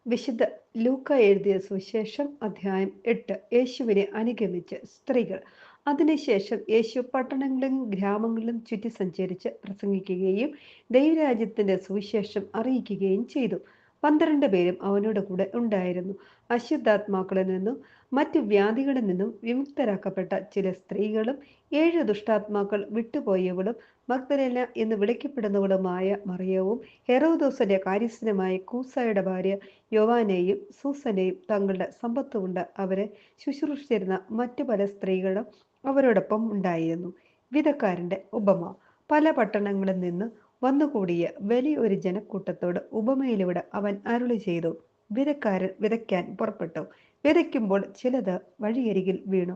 വിശുദ്ധ ലൂക്ക എഴുതിയ സുവിശേഷം അധ്യായം 8. യേശുവിനെ അനുഗമിച്ച് സ്ത്രീകൾ. അതിനുശേഷം യേശു പട്ടണങ്ങളിലും ഗ്രാമങ്ങളിലും ചുറ്റി സഞ്ചരിച്ച് പ്രസംഗിക്കുകയും ദൈവരാജ്യത്തിന്റെ സുവിശേഷം അറിയിക്കുകയും ചെയ്തു. 12 പേരും അവനോട് കൂടെ ഉണ്ടായിരുന്നു. അശുദ്ധാത്മാക്കളിൽ നിന്നും മറ്റു വ്യാധികളിൽ നിന്നും വിമുക്തരാക്കപ്പെട്ട ചില സ്ത്രീകളും 7 ദുഷ്ടാത്മാക്കൾ വിട്ടുപോയവളും മഗ്ദലേന എന്ന് വിളിക്കപ്പെടുന്നവളുമായ മറിയവും ഹെറോദോസിന്റെ കാര്യസ്ഥനുമായ കൂസായുടെ ഭാര്യ യോവാനെയും സൂസനെയും തങ്ങളുടെ സമ്പത്ത് കൊണ്ട് അവരെ ശുശ്രൂഷിച്ചിരുന്ന മറ്റു പല സ്ത്രീകളും അവരോടൊപ്പം ഉണ്ടായിരുന്നു. വിധക്കാരന്റെ ഉപമ. പല പട്ടണങ്ങളിൽ നിന്ന് വന്നുകൂടിയ വലിയൊരു ജനക്കൂട്ടത്തോട് ഉപമയിലൂടെ അവൻ അരുളി ചെയ്തു. വിധക്കാരൻ വിതയ്ക്കാൻ പുറപ്പെട്ടു. വിതയ്ക്കുമ്പോൾ ചിലത് വഴിയരികിൽ വീണു.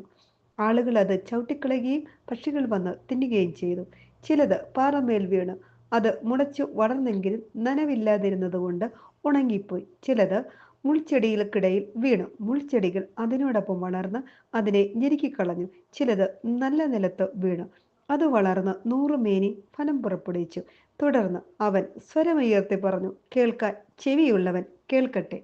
ആളുകൾ അത് ചവിട്ടിക്കളയുകയും പക്ഷികൾ വന്ന് തിന്നുകയും ചെയ്തു. ചിലത് പാറമേൽ വീണു. അത് മുളച്ചു വളർന്നെങ്കിലും നനവില്ലാതിരുന്നത് കൊണ്ട് ഉണങ്ങിപ്പോയി. ചിലത് മുൾച്ചെടികൾക്കിടയിൽ വീണു. മുൾച്ചെടികൾ അതിനോടൊപ്പം വളർന്ന് അതിനെ ഞെരുക്കിക്കളഞ്ഞു. ചിലത് നല്ല നിലത്ത് വീണു. അത് വളർന്ന് 100 മേനി ഫലം പുറപ്പെടുവിച്ചു. തുടർന്ന് അവൻ സ്വരമുയർത്തി പറഞ്ഞു, കേൾക്കാൻ ചെവിയുള്ളവൻ കേൾക്കട്ടെ.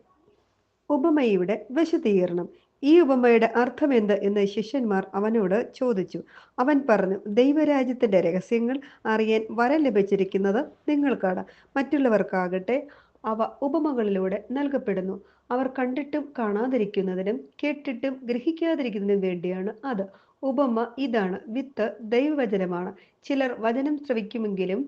ഉപമയുടെ വിശദീകരണം. ഈ ഉപമയുടെ അർത്ഥമെന്ത് എന്ന് ശിഷ്യന്മാർ അവനോട് ചോദിച്ചു. അവൻ പറഞ്ഞു, ദൈവരാജ്യത്തിന്റെ രഹസ്യങ്ങൾ അറിയാൻ വരം ലഭിച്ചിരിക്കുന്നത് നിങ്ങൾക്കാണ്. മറ്റുള്ളവർക്കാകട്ടെ അവ ഉപമകളിലൂടെ നൽകപ്പെടുന്നു. അവർ കണ്ടിട്ടും കാണാതിരിക്കുന്നതിനും കേട്ടിട്ടും ഗ്രഹിക്കാതിരിക്കുന്നതിനും വേണ്ടിയാണ് അത്. ഉപമ ഇതാണ്. വിത്ത് ദൈവവചനമാണ്. ചിലർ വചനം ശ്രവിക്കുമെങ്കിലും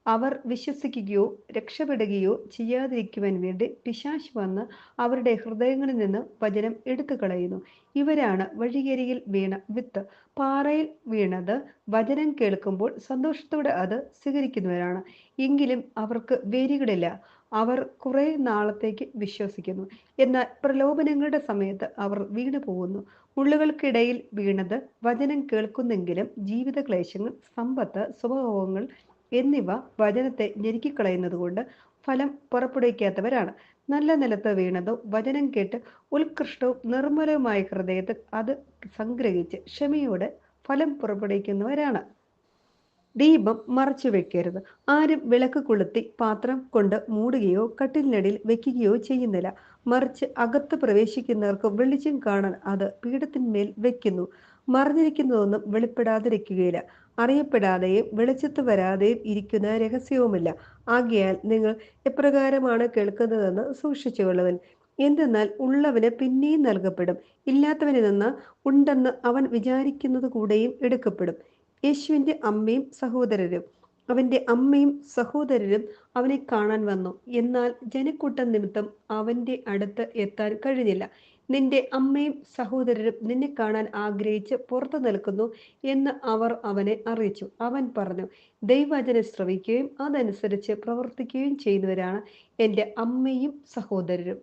അവർ വിശ്വസിക്കുകയോ രക്ഷപ്പെടുകയോ ചെയ്യാതിരിക്കുവാൻ വേണ്ടി പിശാച് വന്ന് അവരുടെ ഹൃദയങ്ങളിൽ നിന്ന് വചനം എടുത്തു കളയുന്നു. ഇവരാണ് വഴിയരികിൽ വീണ വിത്ത്. പാറയിൽ വീണത് വചനം കേൾക്കുമ്പോൾ സന്തോഷത്തോടെ അത് സ്വീകരിക്കുന്നവരാണ്. എങ്കിലും അവർക്ക് വേരുകളില്ല. അവർ കുറെ നാളത്തേക്ക് വിശ്വസിക്കുന്നു. എന്നാൽ പ്രലോഭനങ്ങളുടെ സമയത്ത് അവർ വീണു പോകുന്നു. മുള്ളുകൾക്കിടയിൽ വീണത് വചനം കേൾക്കുന്നെങ്കിലും ജീവിത ക്ലേശങ്ങൾ, സമ്പത്ത്, സ്വഭാവങ്ങൾ എന്നിവ വചനത്തെ ഞെരുക്കിക്കളയുന്നത് കൊണ്ട് ഫലം പുറപ്പെടുവിക്കാത്തവരാണ്. നല്ല നിലത്ത് വീണതോ വചനം കേട്ട് ഉത്കൃഷ്ടവും നിർമ്മലവുമായ ഹൃദയത്തിൽ അത് സംഗ്രഹിച്ച് ക്ഷമയോടെ ഫലം പുറപ്പെടുവിക്കുന്നവരാണ്. ദീപം മറച്ചു വെക്കരുത്. ആരും വിളക്ക് കൊളുത്തി പാത്രം കൊണ്ട് മൂടുകയോ കട്ടിലിനടിയിൽ വെക്കുകയോ ചെയ്യുന്നില്ല. മറിച്ച് അകത്ത് പ്രവേശിക്കുന്നവർക്ക് വെളിച്ചം കാണാൻ അത് പീഠത്തിന്മേൽ വെക്കുന്നു. മറിഞ്ഞിരിക്കുന്നതൊന്നും വെളിപ്പെടാതിരിക്കുകയില്ല. അറിയപ്പെടാതെയും വെളിച്ചത്ത് വരാതെയും ഇരിക്കുന്ന രഹസ്യവുമില്ല. ആകയാൽ നിങ്ങൾ എപ്രകാരമാണ് കേൾക്കുന്നതെന്ന് സൂക്ഷിച്ചുകൊള്ളുവൻ. എന്തെന്നാൽ ഉള്ളവന് പിന്നെയും നൽകപ്പെടും, ഇല്ലാത്തവനിൽ നിന്ന് ഉണ്ടെന്ന് അവൻ വിചാരിക്കുന്നത് കൂടെയും എടുക്കപ്പെടും. യേശുവിൻ്റെ അമ്മയും സഹോദരരും. അവൻ്റെ അമ്മയും സഹോദരരും അവനെ കാണാൻ വന്നു. എന്നാൽ ജനക്കൂട്ടം നിമിത്തം അവൻ്റെ അടുത്ത് എത്താൻ കഴിഞ്ഞില്ല. നിന്റെ അമ്മയും സഹോദരരും നിന്നെ കാണാൻ ആഗ്രഹിച്ച് പുറത്തു നിൽക്കുന്നു എന്ന് അവർ അവനെ അറിയിച്ചു. അവൻ പറഞ്ഞു, ദൈവവചനം ശ്രവിക്കുകയും അതനുസരിച്ച് പ്രവർത്തിക്കുകയും ചെയ്യുന്നവരാണ് എൻ്റെ അമ്മയും സഹോദരരും.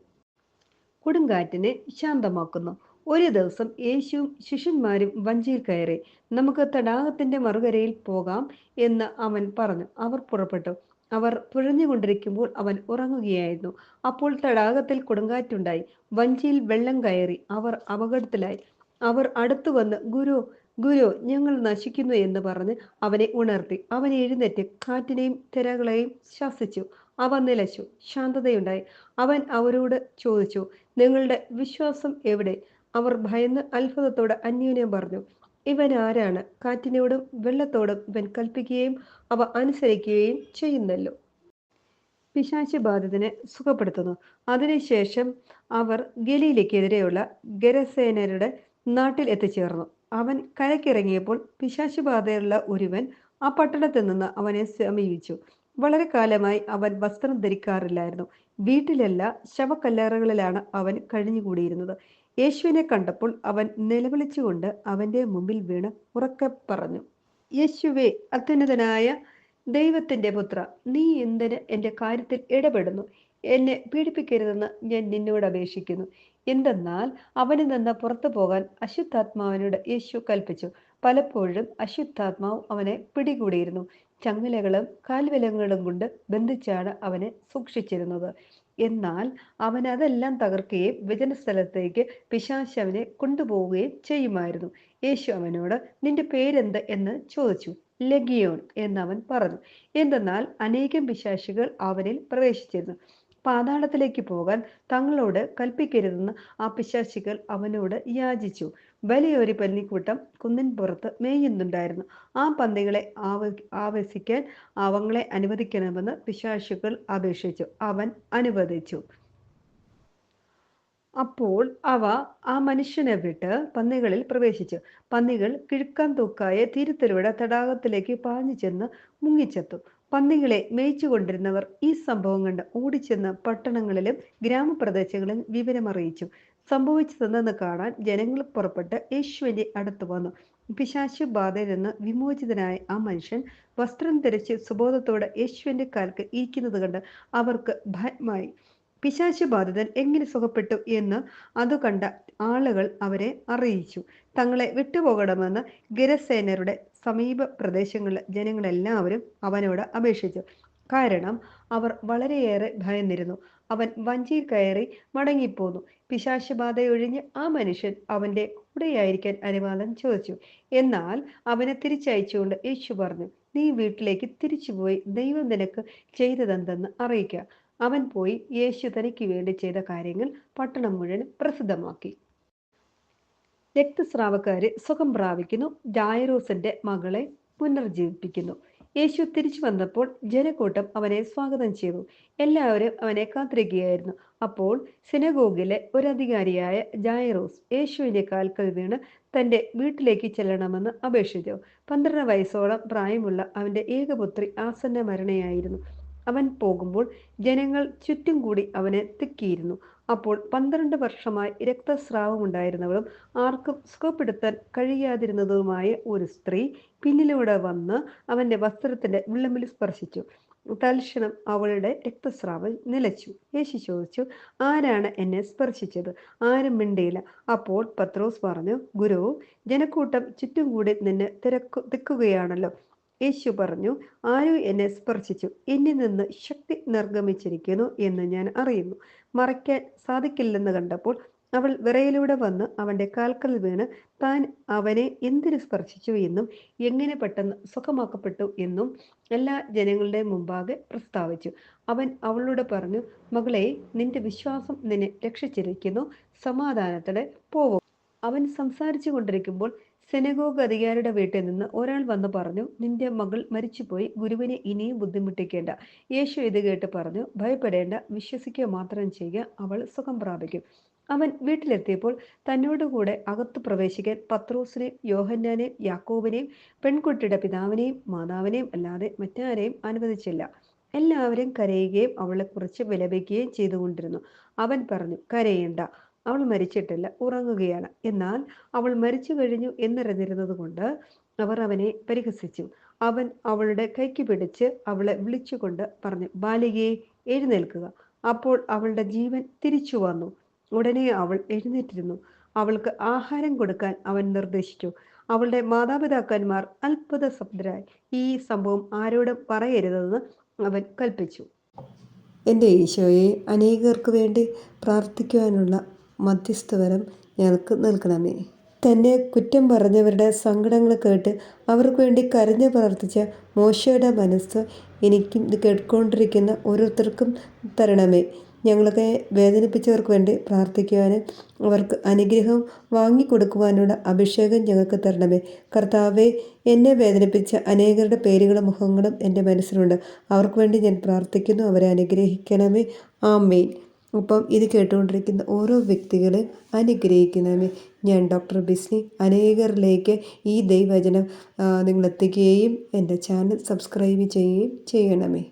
കൊടുങ്കാറ്റിനെ ശാന്തമാക്കുന്നു. ഒരു ദിവസം യേശുവും ശിഷ്യന്മാരും വഞ്ചിയിൽ കയറി. നമുക്ക് തടാകത്തിന്റെ മറുകരയിൽ പോകാം എന്ന് അവൻ പറഞ്ഞു. അവർ പുറപ്പെട്ടു. അവർ തുഴഞ്ഞുകൊണ്ടിരിക്കുമ്പോൾ അവൻ ഉറങ്ങുകയായിരുന്നു. അപ്പോൾ തടാകത്തിൽ കൊടുങ്കാറ്റുണ്ടായി. വഞ്ചിയിൽ വെള്ളം കയറി. അവർ അപകടത്തിലായി. അവർ അടുത്തു വന്ന്, ഗുരു, ഗുരു, ഞങ്ങൾ നശിക്കുന്നു എന്ന് പറഞ്ഞ് അവനെ ഉണർത്തി. അവൻ എഴുന്നേറ്റ് കാറ്റിനെയും തിരകളെയും ശാസിച്ചു. അവ നിലച്ചു. ശാന്തതയുണ്ടായി. അവൻ അവരോട് ചോദിച്ചു, നിങ്ങളുടെ വിശ്വാസം എവിടെ? അവർ ഭയന്ന് അത്ഭുതത്തോടെ അന്യോന്യം പറഞ്ഞു, ഇവൻ ആരാണ്? കാറ്റിനോടും വെള്ളത്തോടും ഇവൻ കൽപ്പിക്കുകയും അവ അനുസരിക്കുകയും ചെയ്യുന്നല്ലോ. പിശാച് ബാധിതനെ സുഖപ്പെടുത്തുന്നു. അതിനുശേഷം അവർ ഗലീലയ്ക്കെതിരെയുള്ള ഗെരസേനരുടെ നാട്ടിൽ എത്തിച്ചേർന്നു. അവൻ കരയ്ക്കിറങ്ങിയപ്പോൾ പിശാച് ബാധയുള്ള ഒരുവൻ ആ പട്ടണത്തിൽ നിന്ന് അവനെ സമീപിച്ചു. വളരെ കാലമായി അവൻ വസ്ത്രം ധരിക്കാറില്ലായിരുന്നു. വീട്ടിലല്ല, ശവക്കല്ലറകളിലാണ് അവൻ കഴിഞ്ഞുകൂടിയിരുന്നത്. യേശുവിനെ കണ്ടപ്പോൾ അവൻ നിലവിളിച്ചുകൊണ്ട് അവന്റെ മുമ്പിൽ വീണ് ഉറക്കെ പറഞ്ഞു, യേശുവേ, അത്യുന്നതനായ ദൈവത്തിന്റെ പുത്ര, നീ എന്തിന് എൻ്റെ കാര്യത്തിൽ ഇടപെടുന്നു? എന്നെ പീഡിപ്പിക്കരുതെന്ന് ഞാൻ നിന്നോട് അപേക്ഷിക്കുന്നു. എന്തെന്നാൽ അവനിൽ നിന്ന് പുറത്തു പോകാൻ അശുദ്ധാത്മാവിനോട് യേശു കൽപ്പിച്ചു. പലപ്പോഴും അശുദ്ധാത്മാവ് അവനെ പിടികൂടിയിരുന്നു. ചങ്ങലകളും കാൽവിലങ്ങുകളും കൊണ്ട് ബന്ധിച്ചാണ് അവനെ സൂക്ഷിച്ചിരുന്നത്. എന്നാൽ അവൻ അതെല്ലാം തകർക്കുകയും വിജനസ്ഥലത്തേക്ക് പിശാച് അവനെ കൊണ്ടുപോവുകയും ചെയ്യുമായിരുന്നു. യേശു അവനോട്, നിന്റെ പേരെന്ത് എന്ന് ചോദിച്ചു. ലഗിയോൻ എന്നവൻ പറഞ്ഞു. എന്തെന്നാൽ അനേകം പിശാചുകൾ അവനിൽ പ്രവേശിച്ചിരുന്നു. പാതാളത്തിലേക്ക് പോകാൻ തങ്ങളോട് കൽപ്പിക്കരുതെന്ന് ആ പിശാചുകൾ അവനോട് യാചിച്ചു. വലിയൊരു പന്നിക്കൂട്ടം കുന്നിൻ പുറത്ത് മേയുന്നുണ്ടായിരുന്നു. ആ പന്നികളെ ആവസിക്കാൻ അവങ്ങളെ അനുവദിക്കണമെന്ന് പിശാചുകൾ അപേക്ഷിച്ചു. അവൻ അനുവദിച്ചു. അപ്പോൾ അവ ആ മനുഷ്യനെ വിട്ട് പന്നികളിൽ പ്രവേശിച്ചു. പന്നികൾ കിഴുക്കാൻ തൂക്കായ തീരത്തിലൂടെ തടാകത്തിലേക്ക് പാഞ്ഞു ചെന്ന് മുങ്ങിച്ചെത്തു. പന്നികളെ മേയിച്ചുകൊണ്ടിരുന്നവർ ഈ സംഭവം കണ്ട് ഓടിച്ചെന്ന് പട്ടണങ്ങളിലും ഗ്രാമപ്രദേശങ്ങളിലും വിവരമറിയിച്ചു. സംഭവിച്ചതെന്ന് കാണാൻ ജനങ്ങൾ പുറപ്പെട്ട് യേശുവിന്റെ അടുത്ത് വന്നു. പിശാചു ബാധയിൽ നിന്ന് വിമോചിതനായ ആ മനുഷ്യൻ വസ്ത്രം ധരിച്ച് സുബോധത്തോടെ യേശുവിന്റെ കാൽക്ക് ഇരിക്കുന്നത് കണ്ട് അവർക്ക് ഭയമായി. പിശാചു ബാധിതൻ എങ്ങനെ സുഖപ്പെട്ടു എന്ന് അത് കണ്ട ആളുകൾ അവരെ അറിയിച്ചു. തങ്ങളെ വിട്ടുപോകണമെന്ന് ഗെരസേനരുടെ സമീപ പ്രദേശങ്ങളിലെ ജനങ്ങളെല്ലാവരും അവനോട് അപേക്ഷിച്ചു. കാരണം അവർ വളരെയേറെ ഭയന്നിരുന്നു. അവൻ വഞ്ചിയിൽ കയറി മടങ്ങിപ്പോന്നു. പിശാചുബാധയൊഴിഞ്ഞ് ആ മനുഷ്യൻ അവന്റെ കൂടെയായിരിക്കാൻ അനുവാദം ചോദിച്ചു. എന്നാൽ അവനെ തിരിച്ചയച്ചുകൊണ്ട് യേശു പറഞ്ഞു, നീ വീട്ടിലേക്ക് തിരിച്ചുപോയി ദൈവം നിനക്ക് ചെയ്തതെന്തെന്ന് അറിയിക്കുക. അവൻ പോയി യേശു തനിക്ക് വേണ്ടി ചെയ്ത കാര്യങ്ങൾ പട്ടണം മുഴുവൻ പ്രസിദ്ധമാക്കി. രക്തസ്രാവക്കാരെ സുഖം പ്രാപിക്കുന്നു. ജായറോസിന്റെ മകളെ പുനർജീവിപ്പിക്കുന്നു. യേശു തിരിച്ചു വന്നപ്പോൾ ജനക്കൂട്ടം അവനെ സ്വാഗതം ചെയ്തു. എല്ലാവരും അവനെ കാത്തിരിക്കുകയായിരുന്നു. അപ്പോൾ സിനഗോഗിലെ ഒരധികാരിയായ ജായറോസ് യേശുവിന്റെ കാൽക്കൽ വീണ് തന്റെ വീട്ടിലേക്ക് ചെല്ലണമെന്ന് അപേക്ഷിച്ചു. 12 വയസ്സോളം പ്രായമുള്ള അവന്റെ ഏകപുത്രി ആസന്ന മരണയായിരുന്നു. അവൻ പോകുമ്പോൾ ജനങ്ങൾ ചുറ്റും കൂടി അവനെ തിക്കിയിരുന്നു. അപ്പോൾ 12 വർഷമായി രക്തസ്രാവമുണ്ടായിരുന്നവളും ആർക്കും സുഖപ്പെടുത്താൻ കഴിയാതിരുന്നതുമായ ഒരു സ്ത്രീ പിന്നിലൂടെ വന്ന് അവന്റെ വസ്ത്രത്തിന്റെ വിള്ളമ്പിൽ സ്പർശിച്ചു. തൽക്ഷണം അവളുടെ രക്തസ്രാവം നിലച്ചു. യേശു ചോദിച്ചു, ആരാണ് എന്നെ സ്പർശിച്ചത്? ആരും മിണ്ടിയില്ല. അപ്പോൾ പത്രോസ് പറഞ്ഞു, ഗുരു, ജനക്കൂട്ടം ചുറ്റും കൂടി നിന്നെ തിക്കുകയാണല്ലോ. യേശു പറഞ്ഞു, ആരോ എന്നെ സ്പർശിച്ചു. എന്നിൽ നിന്ന് ശക്തി നിർഗമിച്ചിരിക്കുന്നു എന്ന് ഞാൻ അറിയുന്നു. മറയ്ക്കാൻ സാധിക്കില്ലെന്ന് കണ്ടപ്പോൾ അവൾ വിറയിലൂടെ വന്ന് അവന്റെ കാൽക്കൽ വീണ് താൻ അവനെ എന്തിനു സ്പർശിച്ചു എന്നും എങ്ങനെ പെട്ടെന്ന് സുഖമാക്കപ്പെട്ടു എന്നും എല്ലാ ജനങ്ങളുടെ മുമ്പാകെ പ്രസ്താവിച്ചു. അവൻ അവളോട് പറഞ്ഞു, മകളെ, നിന്റെ വിശ്വാസം നിന്നെ രക്ഷിച്ചിരിക്കുന്നു. സമാധാനത്തോടെ പോവും. അവൻ സംസാരിച്ചു കൊണ്ടിരിക്കുമ്പോൾ സെനഗോഗ് അധികാരിയുടെ വീട്ടിൽ നിന്ന് ഒരാൾ വന്ന് പറഞ്ഞു, നിന്റെ മകൾ മരിച്ചുപോയി. ഗുരുവിനെ ഇനിയും ബുദ്ധിമുട്ടിക്കേണ്ട. യേശു ഇത് കേട്ട് പറഞ്ഞു, ഭയപ്പെടേണ്ട, വിശ്വസിക്കുക മാത്രം ചെയ്യുക, അവൾ സുഖം പ്രാപിക്കും. അവൻ വീട്ടിലെത്തിയപ്പോൾ തന്നോടുകൂടെ അകത്തു പ്രവേശിക്കാൻ പത്രോസിനെയും യോഹന്നാനെയും യാക്കോബിനെയും പെൺകുട്ടിയുടെ പിതാവിനെയും മാതാവിനെയും അല്ലാതെ മറ്റാരെയും അനുവദിച്ചില്ല. എല്ലാവരും കരയുകയും അവളെക്കുറിച്ച് വിലപിക്കുകയും ചെയ്തുകൊണ്ടിരുന്നു. അവൻ പറഞ്ഞു, കരയേണ്ട, അവൾ മരിച്ചിട്ടില്ല, ഉറങ്ങുകയാണ്. എന്നാൽ അവൾ മരിച്ചു കഴിഞ്ഞു എന്നറിഞ്ഞിരുന്നത് കൊണ്ട് അവർ അവനെ പരിഹസിച്ചു. അവൻ അവളുടെ കൈക്ക് പിടിച്ച് അവളെ വിളിച്ചുകൊണ്ട് പറഞ്ഞു, ബാലികയെ, എഴുന്നേൽക്കുക. അപ്പോൾ അവളുടെ ജീവൻ തിരിച്ചു വന്നു. ഉടനെ അവൾ എഴുന്നേറ്റിരുന്നു. അവൾക്ക് ആഹാരം കൊടുക്കാൻ അവൻ നിർദ്ദേശിച്ചു. അവളുടെ മാതാപിതാക്കന്മാർ അത്ഭുതസംതരായി. ഈ സംഭവം ആരോടും പറയരുതെന്ന് അവൻ കൽപ്പിച്ചു. എൻ്റെ ഈശോയെ, അനേകർക്ക് വേണ്ടി പ്രാർത്ഥിക്കുവാനുള്ള മധ്യസ്ഥവരം ഞങ്ങൾക്ക് നൽകണമേ. തന്നെ കുറ്റം പറഞ്ഞവരുടെ സങ്കടങ്ങൾ കേട്ട് അവർക്ക് വേണ്ടി കരഞ്ഞു പ്രാർത്ഥിച്ച മോശയുടെ മനസ്സ് എനിക്കും ഇത് കേട്ടുകൊണ്ടിരിക്കുന്ന ഓരോരുത്തർക്കും തരണമേ. ഞങ്ങളൊക്കെ വേദനിപ്പിച്ചവർക്ക് വേണ്ടി പ്രാർത്ഥിക്കുവാനും അവർക്ക് അനുഗ്രഹം വാങ്ങിക്കൊടുക്കുവാനുള്ള അഭിഷേകം ഞങ്ങൾക്ക് തരണമേ. കർത്താവെ, എന്നെ വേദനിപ്പിച്ച അനേകരുടെ പേരുകളും മുഖങ്ങളും എൻ്റെ മനസ്സിലുണ്ട്. അവർക്ക് വേണ്ടി ഞാൻ പ്രാർത്ഥിക്കുന്നു. അവരെ അനുഗ്രഹിക്കണമേ. ആമേൻ. ഒപ്പം ഇത് കേട്ടുകൊണ്ടിരിക്കുന്ന ഓരോ വ്യക്തികളെ അനുഗ്രഹിക്കണമേ. ഞാൻ ഡോക്ടർ ബിസ്നി. അനേകരിലേക്ക് ഈ ദൈവവചനം നിങ്ങൾ എത്തിക്കുകയും എൻ്റെ ചാനൽ സബ്സ്ക്രൈബ് ചെയ്യുകയും ചെയ്യണമേ.